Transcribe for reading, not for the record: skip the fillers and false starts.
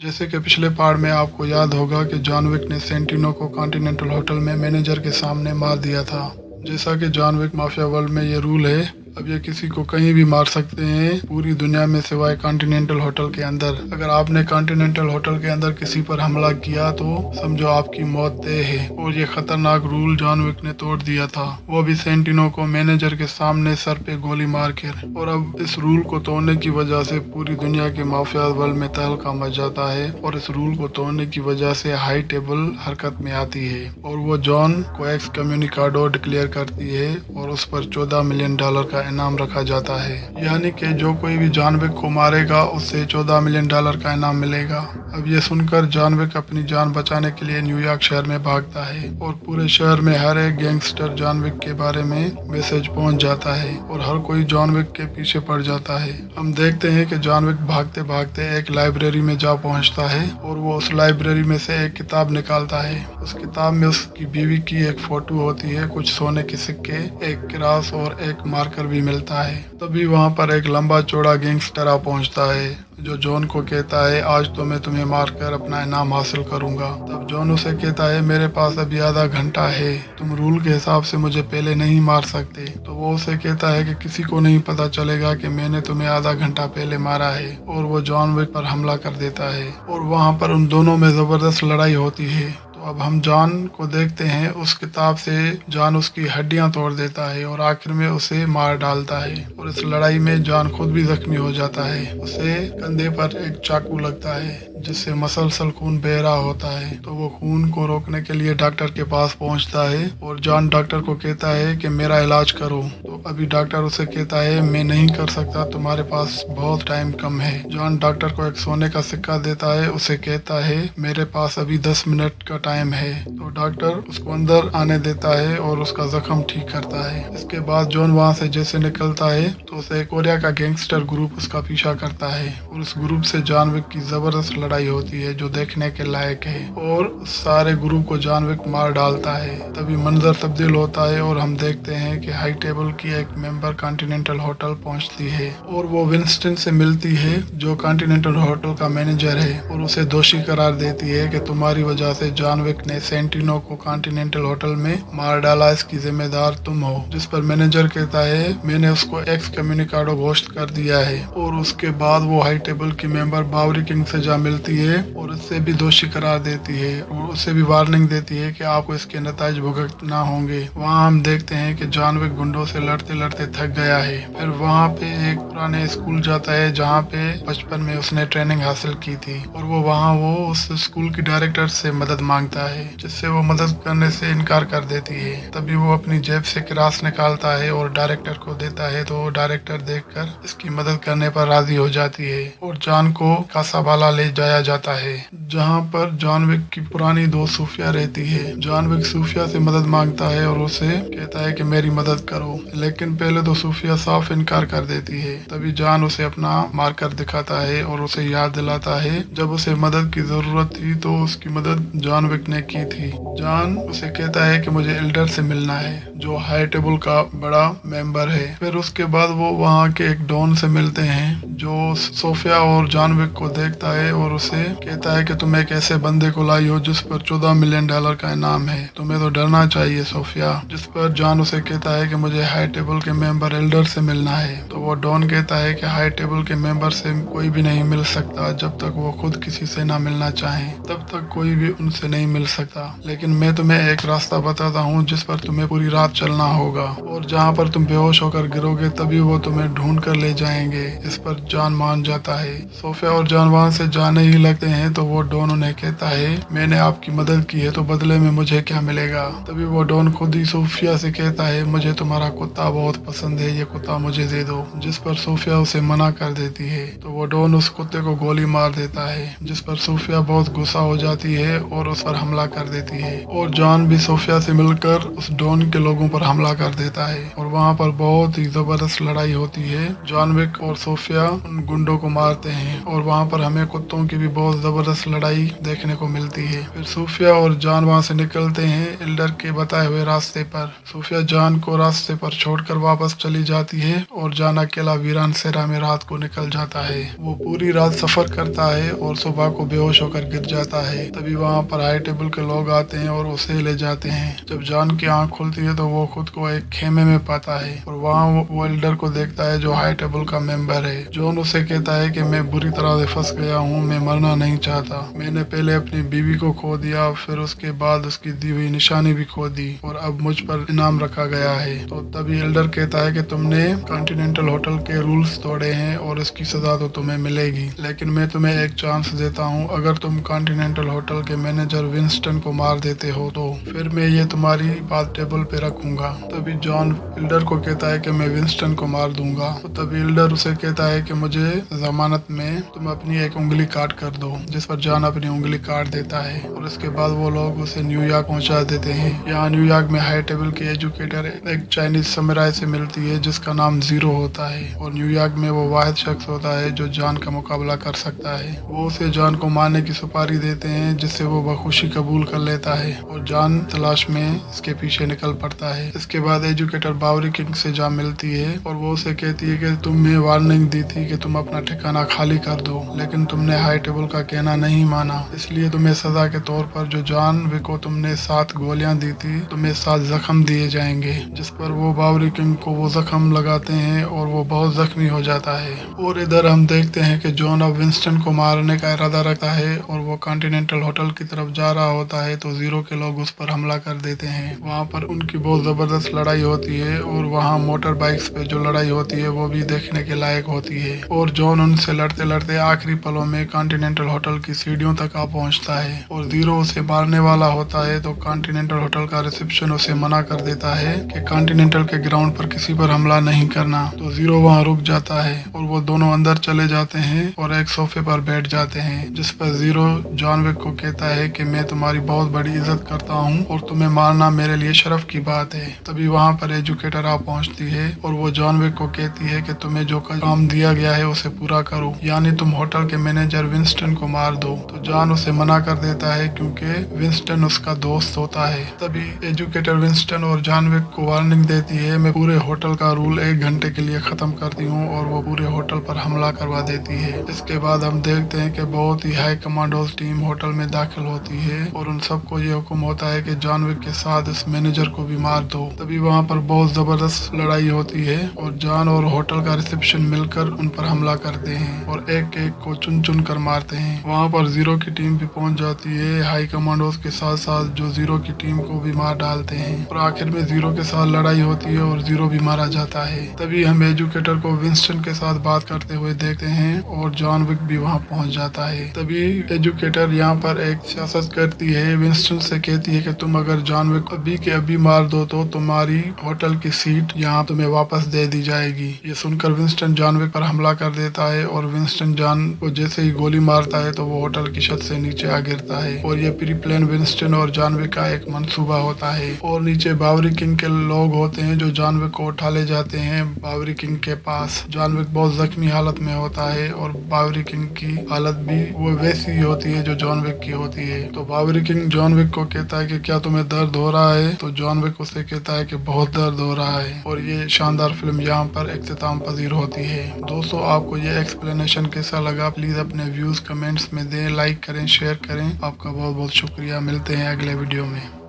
जैसे कि पिछले पार्ट में आपको याद होगा कि जॉन विक ने सेंटिनो को कॉन्टिनेंटल होटल में मैनेजर के सामने मार दिया था। जैसा कि जॉन विक माफिया वर्ल्ड में ये रूल है, अब ये किसी को कहीं भी मार सकते हैं पूरी दुनिया में सिवाय कॉन्टिनेंटल होटल के अंदर। अगर आपने कॉन्टिनेंटल होटल के अंदर किसी पर हमला किया तो समझो आपकी मौत तय है। और ये खतरनाक रूल जॉन विक ने तोड़ दिया था, वो भी सेंटिनो को मैनेजर के सामने सर पे गोली मार कर। और अब इस रूल को तोड़ने की वजह से पूरी दुनिया के माफिया वर्ल्ड में तहलका मच जाता है और इस रूल को तोड़ने की वजह से हाई टेबल हरकत में आती है और वो जॉन को एक्स कम्युनिकाडो डिक्लेयर करती है और उस पर $14 मिलियन का इनाम रखा जाता है। यानी कि जो कोई भी जॉन विक को मारेगा उससे $14 मिलियन का इनाम मिलेगा। अब ये सुनकर जॉन विक अपनी जान बचाने के लिए न्यूयॉर्क शहर में भागता है और पूरे शहर में हर एक गैंगस्टर जॉन विक के बारे में मैसेज पहुंच जाता है और हर कोई जॉन विक के पीछे पड़ जाता है। हम देखते हैं कि जॉन विक भागते भागते एक लाइब्रेरी में जा पहुंचता है और वो उस लाइब्रेरी में से एक किताब निकालता है। उस किताब में उसकी बीवी की एक फोटो होती है, कुछ सोने के सिक्के, एक क्रास और एक मार्कर भी मिलता है। तभी वहाँ पर एक लंबा चौड़ा गैंगस्टर आ पहुँचता है जो जॉन को कहता है, आज तो मैं तुम्हें मारकर अपना इनाम हासिल करूंगा। तब जॉन उसे कहता है, मेरे पास अभी आधा घंटा है, तुम रूल के हिसाब से मुझे पहले नहीं मार सकते। तो वो उसे कहता है कि किसी को नहीं पता चलेगा कि मैंने तुम्हें आधा घंटा पहले मारा है और वो जॉन विक पर हमला कर देता है और वहाँ पर उन दोनों में जबरदस्त लड़ाई होती है। तो अब हम जॉन को देखते हैं, उस किताब से जॉन उसकी हड्डियां तोड़ देता है और आखिर में उसे मार डालता है और इस लड़ाई में जॉन खुद भी जख्मी हो जाता है। उसे कंधे पर एक चाकू लगता है जिससे मसलसल खून बह रहा होता है। तो वो खून को रोकने के लिए डॉक्टर के पास पहुंचता है और जॉन डॉक्टर को कहता है कि मेरा इलाज करो। तो अभी डॉक्टर उसे कहता है, मैं नहीं कर सकता, तुम्हारे पास बहुत टाइम कम है। जॉन डॉक्टर को एक सोने का सिक्का देता है, उसे कहता है मेरे पास अभी 10 मिनट का टाइम है। तो डॉक्टर उसको अंदर आने देता है और उसका जख्म ठीक करता है। इसके बाद जॉन वहाँ से जैसे निकलता है तो उसे कोरिया का गैंगस्टर ग्रुप उसका पीछा करता है और उस ग्रुप से जॉन विक की जबरदस्त लड़ाई होती है जो देखने के लायक है और सारे ग्रुप को जॉन विक मार डालता है। तभी मंजर तब्दील होता है और हम देखते हैं कि हाई टेबल की एक मेंबर कॉन्टिनेंटल होटल पहुंचती है और वो विंस्टन से मिलती है जो कॉन्टिनेंटल होटल का मैनेजर है और उसे दोषी करार देती है कि तुम्हारी वजह से जॉन विक ने सेंटिनो को कॉन्टिनेंटल होटल में मार डाला, इसकी जिम्मेदार तुम हो। जिस पर मैनेजर कहता है, मैंने उसको एक्स कम्युनिकाडो घोषित कर दिया है। और उसके बाद वो हाई टेबल की मेंबर बावरी किंग से जा मिलती है और उससे भी दोषी करार देती है और उसे भी वार्निंग देती है कि आपको इसके नताज भुगतना होंगे। वहाँ हम देखते हैं कि जॉन विक गुंडों से लड़ते लड़ते थक गया है। फिर वहाँ पे एक पुराने स्कूल जाता है जहाँ पे बचपन में उसने ट्रेनिंग हासिल की थी और वो उस स्कूल की डायरेक्टर से मदद मांगता है जिससे वो मदद करने से इनकार कर देती है। तभी वो अपनी जेब से क्रास निकालता है और डायरेक्टर को देता है तो डायरेक्टर देखकर इसकी मदद करने पर राजी हो जाती है और जॉन को कासाबाला ले जाया जाता है जहाँ पर जॉन विक की पुरानी दोस्त सूफिया रहती है। जॉन विक सूफिया से मदद मांगता है और उसे कहता है कि मेरी मदद करो, लेकिन पहले तो सूफिया साफ इनकार कर देती है। तभी जॉन उसे अपना मार्कर दिखाता है और उसे याद दिलाता है जब उसे मदद की जरूरत थी तो उसकी मदद जॉन विक ने की थी। जॉन उसे कहता है कि मुझे एल्डर से मिलना है जो हाई टेबल का बड़ा मेंबर है। फिर उसके बाद वो वहाँ के एक डॉन से मिलते हैं जो सोफिया और जॉन विक को देखता है और उसे कहता है कि तुम एक ऐसे बंदे को लाई हो जिस पर $14 मिलियन का इनाम है, तुम्हें तो डरना चाहिए सोफिया। जिस पर जॉन उसे कहता है कि मुझे हाई टेबल के मेंबर एल्डर से मिलना है। तो वो डॉन कहता है कि हाई टेबल के मेंबर से कोई भी नहीं मिल सकता, जब तक वो खुद किसी से ना मिलना चाहे तब तक कोई भी उनसे नहीं मिल सकता। लेकिन मैं तुम्हें एक रास्ता बताता हूँ जिस पर तुम्हें पूरी रात चलना होगा और जहाँ पर तुम बेहोश होकर गिरोगे तभी वो तुम्हें ढूंढ कर ले जाएंगे। इस पर जॉन मान जाता है। सोफिया और जॉन वहाँ से जाने ही लगते हैं तो वो डॉन उन्हें कहता है, मैंने आपकी मदद की है तो बदले में मुझे क्या मिलेगा। तभी वो डॉन खुद ही सोफिया से कहता है, मुझे तुम्हारा कुत्ता बहुत पसंद है, ये कुत्ता मुझे दे दो। जिस पर सोफिया उसे मना कर देती है तो वो डॉन उस कुत्ते को गोली मार देता है जिस पर सोफिया बहुत गुस्सा हो जाती है और उस पर हमला कर देती है और जॉन भी सोफिया से मिलकर उस डॉन के लोगों पर हमला कर देता है और वहाँ पर बहुत ही जबरदस्त लड़ाई होती है। जॉन विक और सोफिया उन गुंडों को मारते हैं और वहाँ पर हमें कुत्तों की भी बहुत जबरदस्त लड़ाई देखने को मिलती है। फिर सोफिया और जॉन वहाँ से निकलते हैं एल्डर के बताए हुए रास्ते पर। सोफिया जॉन को रास्ते पर छोड़ छोड़कर वापस चली जाती है और जॉन अकेला वीरान सेरा में रात को निकल जाता है। वो पूरी रात सफर करता है और सुबह को बेहोश होकर गिर जाता है। तभी वहाँ पर हाई टेबल के लोग आते हैं और उसे ले जाते हैं। जब जॉन की आंख खुलती है तो वो खुद को एक खेमे में पाता है और वहाँ वो एल्डर को देखता है जो हाई टेबल का मेंबर है। जॉन उसे कहता है कि मैं बुरी तरह से फंस गया हूँ, मैं मरना नहीं चाहता। मैंने पहले अपनी बीवी को खो दिया, फिर उसके बाद उसकी दी हुई निशानी भी खो दी और अब मुझ पर इनाम रखा गया है। तो तभी एल्डर कहता है कि तुमने कॉन्टिनेंटल होटल के रूल्स तोड़े हैं और इसकी सजा तो तुम्हें मिलेगी, लेकिन मैं तुम्हें एक चांस देता हूँ। अगर तुम कॉन्टिनेंटल होटल के मैनेजर विंस्टन को मार देते हो तो फिर मैं ये तुम्हारी बात टेबल पे रखूंगा। तभी जॉन एल्डर को कहता है कि मैं विंस्टन को मार दूंगा। तो तभी एल्डर उसे कहता है कि मुझे जमानत में तुम अपनी एक उंगली काट कर दो, जिस पर जॉन अपनी उंगली काट देता है और उसके बाद वो लोग उसे न्यूयॉर्क पहुंचा देते हैं। यहाँ न्यूयॉर्क में हाई टेबल की एजुकेटर एक चाइनीज समुराई से मिलती है जिसका नाम जीरो होता है और न्यूयॉर्क में वो वाहिद शख्स होता है जो जॉन का मुकाबला कर सकता है। वो उसे जॉन को मारने की सुपारी देते हैं जिससे वो बखुशी कबूल कर लेता है और जॉन तलाश में इसके पीछे निकल पड़ता है। इसके बाद एजुकेटर बावरी किंग से जा मिलती है और वो उसे कहती है कि तुम्हें वार्निंग दी थी कि तुम अपना ठिकाना खाली कर दो, लेकिन तुमने हाई टेबल का कहना नहीं माना, इसलिए तुम्हें सजा के तौर पर जो जॉन विक को तुमने 7 गोलियां दी थी तुम्हें 7 जख्म दिए जाएंगे। जिस पर वो बावरी किंग को वो जख्म लगाते हैं और वो बहुत जख्मी हो जाता है। और इधर हम देखते हैं कि जॉन अब विंस्टन को मारने का इरादा रखता है और वो कॉन्टिनेंटल होटल की तरफ जा रहा होता है तो जीरो के लोग उस पर हमला कर देते हैं। वहाँ पर उनकी बहुत जबरदस्त लड़ाई होती है और वहाँ मोटर बाइक्स पे जो लड़ाई होती है वो भी देखने के लायक होती है। और जॉन उनसे लड़ते लड़ते आखिरी पलों में कॉन्टिनेंटल होटल की सीढ़ियों तक आ पहुँचता है और जीरो उसे मारने वाला होता है तो कॉन्टिनेंटल होटल का रिसेप्शन उसे मना कर देता है कि कॉन्टिनेंटल के ग्राउंड पर किसी पर हमला नहीं करना। तो जीरो वहाँ रुक जाता है और वो दोनों अंदर चले जाते हैं और एक सोफे पर बैठ जाते हैं, जिस पर जीरो जॉन विक को कहता है कि मैं तुम्हारी बहुत बड़ी इज्जत करता हूँ और तुम्हें मारना मेरे लिए शर्फ की बात है। तभी वहाँ पर एजुकेटर आ पहुँचती है और वो जॉन विक को कहती है कि तुम्हें जो काम दिया गया है उसे पूरा करो, यानी तुम होटल के मैनेजर विंस्टन को मार दो। तो जॉन उसे मना कर देता है क्योंकि विंस्टन उसका दोस्त होता है। तभी एजुकेटर विंस्टन और जॉन विक को वार्निंग देती है, मैं पूरे होटल का रूल 1 घंटे के लिए खत्म करती हूँ और वो पूरे होटल पर हमला करवा देती है। इसके बाद हम देखते हैं कि बहुत ही हाई कमांडोज टीम होटल में दाखिल होती है और उन सबको ये हुक्म होता है कि जॉन विक के साथ इस मैनेजर को भी मार दो। तभी वहाँ पर बहुत जबरदस्त लड़ाई होती है और जॉन और होटल का रिसेप्शन मिलकर उन पर हमला करते हैं और एक एक को चुन चुन कर मारते हैं। वहाँ पर जीरो की टीम भी पहुंच जाती है हाई कमांडोज के साथ साथ, जो जीरो की टीम को भी मार डालते हैं और आखिर में जीरो के साथ लड़ाई होती है और जीरो भी मारा जाता है। तभी हम एजुकेटर को विंस्टन के साथ बात करते हुए देखते हैं और जॉन विक भी वहाँ पहुँच जाता है। तभी एजुकेटर यहाँ पर एक सियासत करती है, विंस्टन से कहती है कि तुम अगर जॉन विक अभी के अभी मार दो तो तुम्हारी होटल की सीट यहाँ तुम्हें वापस दे दी जाएगी। ये सुनकर विंस्टन जॉन विक पर हमला कर देता है और विंस्टन जॉन को जैसे ही गोली मारता है तो वो होटल की छत से नीचे आ गिरता है और ये प्री प्लान विंस्टन और जॉन विक का एक मंसूबा होता है। और नीचे बावरी किंग के लोग होते हैं जो जॉन विक को उठा ले जाते हैं बावरी किंग के पास। जॉन विक बहुत जख्मी हालत में होता है और बावरी किंग की हालत भी वो वैसी ही होती है जो जॉन विक की होती है। तो बावरी किंग जॉन विक को कहता है कि क्या तुम्हें दर्द हो रहा है? तो जॉन विक उसे कहता है कि बहुत दर्द हो रहा है। और ये शानदार फिल्म यहाँ पर इख्तिताम पजीर होती है। दोस्तों, आपको ये एक्सप्लेनेशन कैसा लगा? प्लीज अपने व्यूज कमेंट्स में दें, लाइक करें, शेयर करें। आपका बहुत बहुत शुक्रिया। मिलते हैं अगले वीडियो में।